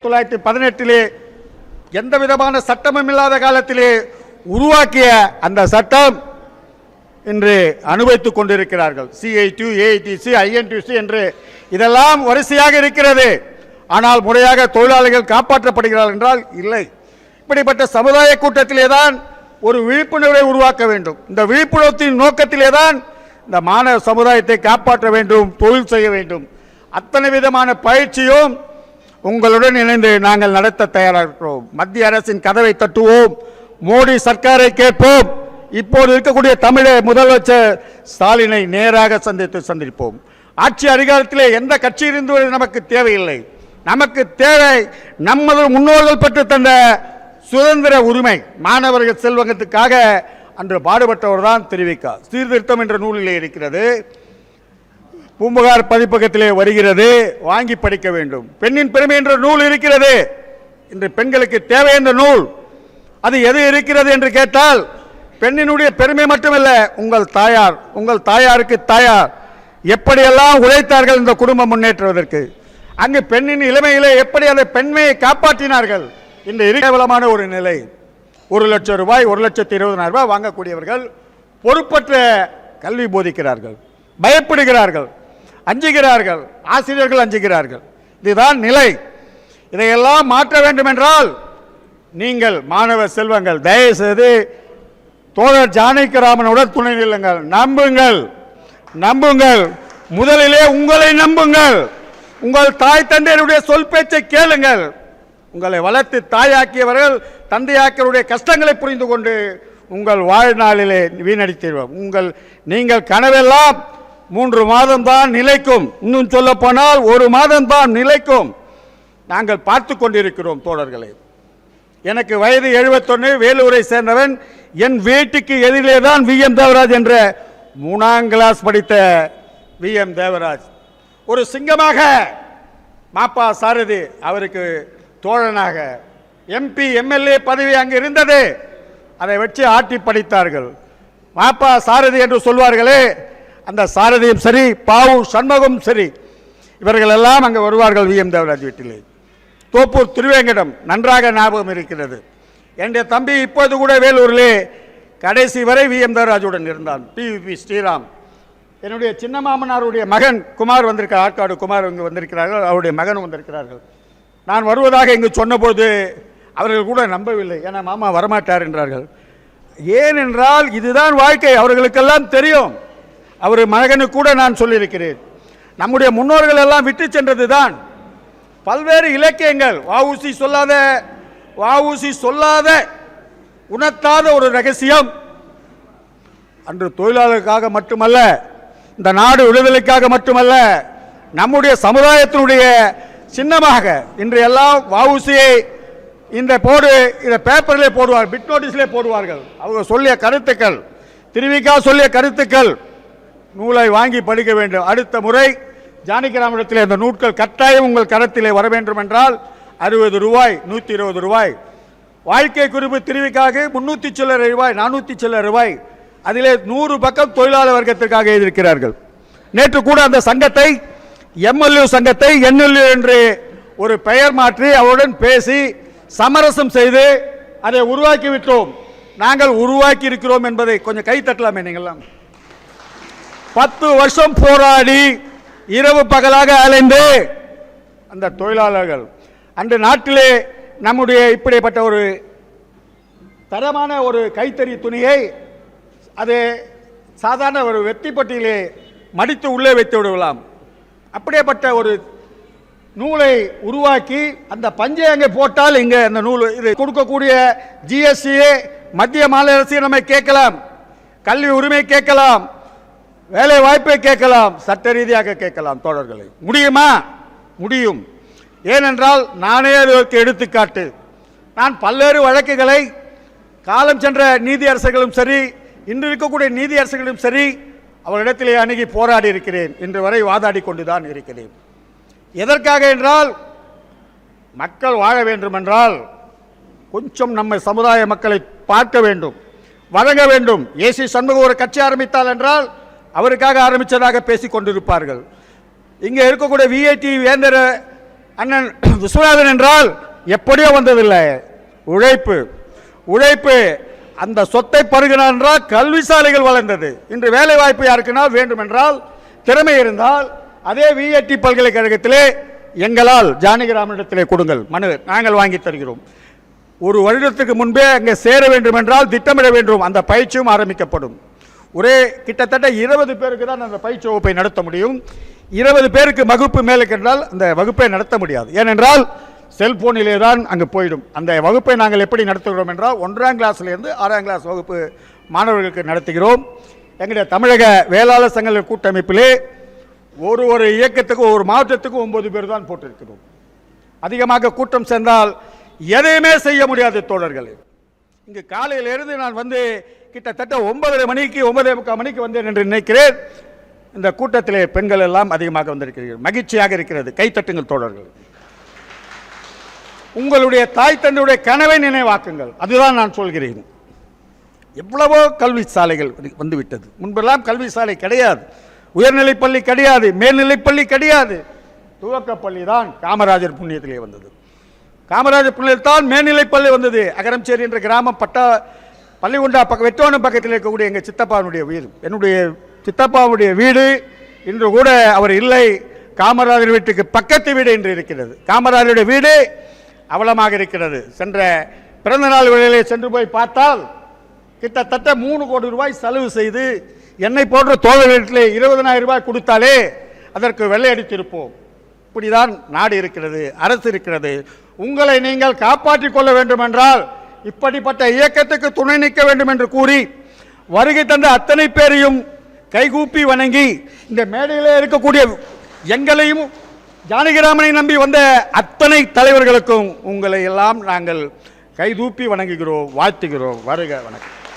1918 எந்த விதமான சட்டமும் இல்லாத காலத்திலே உருவாக்கிய அந்த சட்டம் இன்று அனுபவித்துக் கொண்டிருக்கிறார்கள். CIT, AITC, INTC என்று இதெல்லாம் வரிசையாக இருக்கிறது. ஆனால் முறையாக தொழிலாளர்கள் காப்பாற்றப்படுகிறார்கள் என்றால் இல்லை. இப்படிப்பட்ட சமுதாய கூட்டத்திலே தான் ஒரு விழிப்புணர்வை உருவாக்க வேண்டும். இந்த விழிப்புணர்வின் நோக்கத்திலே தான் இந்த மாணவ சமுதாயத்தை காப்பாற்ற வேண்டும், தொழில் செய்ய வேண்டும். அத்தனை விதமான பயிற்சியும் உங்களுடன் இணைந்து நாங்கள் நடத்த தயாராக இருக்கிறோம். மத்திய அரசின் கதவை தட்டுவோம், மோடி சர்க்காரை கேட்போம். இப்போது இருக்கக்கூடிய தமிழக முதலமைச்சர் ஸ்டாலினை நேராக சந்திப்போம். ஆட்சி அதிகாரத்திலே எந்த கட்சி இருந்து நமக்கு தேவையில்லை. நமக்கு தேவை நமது முன்னோர்கள் பெற்று தந்த சுதந்திர உரிமை. மாணவர்கள் செல்வங்கத்துக்காக அன்று பாடுபட்டவர் தான் தெரிவிக்க. சீர்திருத்தம் என்ற நூலிலே இருக்கிறது, பூம்புகார் பதிப்பகத்திலே வருகிறது, வாங்கி படிக்க வேண்டும். பெண்ணின் பெருமை என்ற நூல் இருக்கிறது. இன்று பெண்களுக்கு தேவை என்ற நூல் அது எது இருக்கிறது என்று கேட்டால், பெண்ணினுடைய பெருமை மட்டுமல்ல, உங்கள் தாயாருக்கு தாயார் எப்படியெல்லாம் உழைத்தார்கள் இந்த குடும்பம் முன்னேற்றுவதற்கு, அங்கு பெண்ணின் இளமையிலே எப்படி அந்த பெண்மையை காப்பாற்றினார்கள். இந்த கேவலமான ஒரு நிலை. 1,00,000 ரூபாய் 1,20,000 ரூபாய் வாங்கக்கூடியவர்கள் பொறுப்பற்ற கல்வி போதிக்கிறார்கள், பயப்படுகிறார்கள், அஞ்சுகிறார்கள், ஆசிரியர்கள் அஞ்சுகிறார்கள். இதுதான் நிலை. இதையெல்லாம் மாற்ற வேண்டும் என்றால் நீங்கள் மாணவ செல்வங்கள் தயவு செய்து தோழர் ஜானகிராமனுடன் துணை நில்லுங்கள். நம்புங்கள். முதலிலே உங்களை நம்புங்கள். உங்கள் தாய் தந்தையருடைய சொல் பேச்சை கேளுங்கள். உங்களை வளர்த்து தாயாக்கியவர்கள் தந்தையாக்கியவருடைய கஷ்டங்களை புரிந்து கொண்டு உங்கள் வாழ்நாளிலே வீணடித்தீர்கள். நீங்கள் கனவெல்லாம் 3 மாதம் தான் நிலைக்கும். இன்னும் சொல்ல போனால் 1 மாதம் தான் நிலைக்கும். நாங்கள் பார்த்து கொண்டிருக்கிறோம் தோழர்களே. எனக்கு வயது 71, வேலூரை சேர்ந்தவன். என் வீட்டுக்கு எதிரிலே தான் VM தேவராஜ் என்ற 3ஆம் கிளாஸ் படித்த VM தேவராஜ் ஒரு சிங்கமாக, மாப்பா சாரதி அவருக்கு தோழனாக, MP MLA பதவி அங்கு இருந்தது. அதை வச்சு ஆட்டி படித்தார்கள். மாப்பா சாரதி என்று சொல்வார்களே, அந்த சாரதியும் சரி, பாவு சண்முகம் சரி, இவர்கள் எல்லாம் அங்கே வருவார்கள் VM தேவராஜ் வீட்டிலே. தோப்பூர் திருவேங்கடம் நன்றாக ஞாபகம் இருக்கிறது. என்னுடைய தம்பி இப்போது கூட வேலூரிலே கடைசி வரை VM தேவராஜுடன் இருந்தான். PVP ஸ்ரீராம், என்னுடைய சின்ன மாமனாருடைய மகன் குமார் வந்திருக்கிறார், ஆற்காடு குமார் இங்கு வந்திருக்கிறார்கள், அவருடைய மகன் வந்திருக்கிறார்கள். நான் வருவதாக இங்கு சொன்னபோது அவர்கள் கூட நம்பவில்லை. ஏன்னா மாமா வரமாட்டார் என்றார்கள். ஏனென்றால் இதுதான் வாழ்க்கை, அவர்களுக்கெல்லாம் தெரியும். அவர் மகனுக்கு கூட நான் சொல்லியிருக்கிறேன். நம்முடைய முன்னோர்கள் எல்லாம் விட்டு சென்றது தான் பல்வேறு இலக்கியங்கள். வஉசி சொல்லாத உணர்த்தாத ஒரு ரகசியம். அன்று தொழிலாளர்களுக்காக மட்டுமல்ல, இந்த நாடு விடுதலைக்காக மட்டுமல்ல, நம்முடைய சமுதாயத்தினுடைய சின்னமாக இன்று எல்லாம் வஉசியை இந்த பேப்பரிலே போடுவார்கள், பிட் நோட்டீஸிலே போடுவார்கள். அவங்க சொல்லிய கருத்துக்கள், திருவிக்கா சொல்லிய கருத்துக்கள், நூலை வாங்கி படிக்க வேண்டும். அடுத்த முறை ஜானகிராமத்தில் இந்த நூட்கள் கட்டாயம் உங்கள் கரத்திலே வர வேண்டும் என்றால் 60 ரூபாய், 120 ரூபாய். வாழ்க்கை குறிப்பு திருவிக்காக 300 சில்லறை ரூபாய், 400 சில்லறை ரூபாய். அதிலே 100 பக்கம் தொழிலாளர் வர்க்கத்திற்காக எழுதியிருக்கிறார்கள். நேற்று கூட அந்த சங்கத்தை MLU சங்கத்தை NLU என்று ஒரு பெயர் மாற்றி அவருடன் பேசி சமரசம் செய்து அதை உருவாக்கி விட்டோம். நாங்கள் உருவாக்கி இருக்கிறோம் என்பதை கொஞ்சம் கை தட்டலாமே. நீங்கள்லாம் 10 வருஷம் போராடி இரவு பகலாக அலைந்து அந்த தொழிலாளர்கள் அன்று நாட்டிலே நம்முடைய இப்படிப்பட்ட ஒரு தரமான ஒரு கைத்தறி துணியை அது சாதாரண ஒரு வெத்திப்பட்டியிலே மடித்து உள்ளே வைத்து விடலாம். அப்படியேப்பட்ட ஒரு நூலை உருவாக்கி அந்த பஞ்சை அங்கே போட்டால் இங்கே அந்த நூல் இது கொடுக்கக்கூடிய GST மத்திய மாநில அரசு நம்மை கேட்கலாம், கல்வி உரிமை கேட்கலாம், வேலை வாய்ப்பை கேட்கலாம், சட்ட ரீதியாக கேட்கலாம். தோழர்களை முடியுமா? முடியும். ஏனென்றால் நானே அதற்கு எடுத்துக்காட்டு. நான் பல்வேறு வழக்குகளை காலம் சென்ற நீதி அரசர்களும் சரி, இன்று இருக்கக்கூடிய நீதி அரசர்களும் சரி, அவரிடத்திலே அணுகி போராடி இருக்கிறேன். இன்று வரை வாதாடி கொண்டுதான் இருக்கிறேன். எதற்காக என்றால், மக்கள் வாழ வேண்டும் என்றால் கொஞ்சம் நம்ம சமுதாய மக்களை பார்க்க வேண்டும், வழங்க வேண்டும். AC சண்முகம் ஒரு கட்சி ஆரம்பித்தால் என்றால் அவருக்காக ஆரம்பித்ததாக பேசிக் கொண்டிருப்பார்கள். இங்கே இருக்கக்கூடிய VIT வேந்தர் அண்ணன் விஸ்வநாதன் என்றால் எப்படியோ வந்ததில்லை, உழைப்பு உழைப்பு. அந்த சொத்தை பருகினார் என்றால் கல்வி சாலைகள் வளர்ந்தது. இன்று வேலை வாய்ப்பு யாருக்குன்னா வேண்டும் என்றால் திறமை இருந்தால் அதே விஐடி பல்கலைக்கழகத்திலே எங்களால் ஜானகிராமனிடத்திலே கொடுங்கள், மனு நாங்கள் வாங்கி தருகிறோம். ஒரு வருடத்துக்கு முன்பே அங்கே சேர வேண்டும் என்றால் திட்டமிட வேண்டும், அந்த பயிற்சியும் ஆரம்பிக்கப்படும். ஒரே கிட்டத்தட்ட 20 பேருக்கு தான் அந்த பயிற்சி வகுப்பை நடத்த முடியும். 20 பேருக்கு வகுப்பு மேலுக்கு என்றால் அந்த வகுப்பை நடத்த முடியாது. ஏனென்றால் செல்போனிலே தான் அங்கு போயிடும். அந்த வகுப்பை நாங்கள் எப்படி நடத்துகிறோம் என்றால் 1ஆம் கிளாஸ்லேருந்து 6ஆம் கிளாஸ் வகுப்பு மாணவர்களுக்கு நடத்துகிறோம். எங்களுடைய தமிழக வேளாளர் சங்கங்கள் கூட்டமைப்பிலே ஒரு இயக்கத்துக்கு ஒரு மாவட்டத்துக்கு 9 பேர் தான் போட்டிருக்கிறோம். அதிகமாக கூட்டம் சேர்ந்தால் எதையுமே செய்ய முடியாது தோழர்களே. இங்கு காலையிலிருந்து நான் வந்து கிட்டத்தட்ட 9:30 மணிக்கு 9:45 மணிக்கு வந்தேன் என்று நினைக்கிறேன். இந்த கூட்டத்திலே பெண்கள் எல்லாம் அதிகமாக வந்திருக்கிறீர்கள், மகிழ்ச்சியாக இருக்கிறது. கைத்தட்டுங்கள் தோழர்கள். உங்களுடைய தாய் தந்தையுடைய கனவை நினைவாக்குங்கள், அதுதான் நான் சொல்கிறேன். எவ்வளவோ கல்வி சாலைகள் வந்துவிட்டது. முன்பெல்லாம் கல்வி சாலை கிடையாது, உயர்நிலைப்பள்ளி கிடையாது, மேல்நிலைப்பள்ளி கிடையாது. துவக்கப்பள்ளி தான் காமராஜர் புண்ணியத்திலே வந்தது. காமராஜர் புண்ணியத்தில் தான் மேல்நிலைப்பள்ளி வந்தது. அகரம்சேரி என்ற கிராமம் பள்ளிகுண்டா வெட்டோனம் பக்கத்தில் இருக்கக்கூடிய எங்கள் சித்தப்பாவுடைய வீடு, என்னுடைய சித்தப்பாவுடைய வீடு இன்று கூட அவர் இல்லை. காமராஜர் வீட்டுக்கு பக்கத்து வீடு என்று இருக்கிறது. காமராஜருடைய வீடு அவலமாக இருக்கிறது. சென்ற பிறந்தநாள் வேளையிலே சென்று போய் பார்த்தால் கிட்டத்தட்ட 3 கோடி ரூபாய் செலவு செய்து என்னை போன்ற தோழர்களிடத்திலே 20,000 ரூபாய் கொடுத்தாலே அதற்கு வெள்ளை அடித்திருப்போம். இப்படிதான் நாடு இருக்கிறது, அரசு இருக்கிறது. உங்களை நீங்கள் காப்பாற்றிக் கொள்ள வேண்டும் என்றால் இப்படிப்பட்ட இயக்கத்துக்கு துணை நிற்க வேண்டும் என்று கூறி வருகை தந்த அத்தனை பேரையும் கைகூப்பி வணங்கி இந்த மேடையிலே இருக்கக்கூடிய எங்களையும் ஜானகிராமனை நம்பி வந்த அத்தனை தலைவர்களுக்கும் உங்களை எல்லாம் நாங்கள் கைதூப்பி வணங்குகிறோம், வாழ்த்துகிறோம். வருக, வணக்கம்.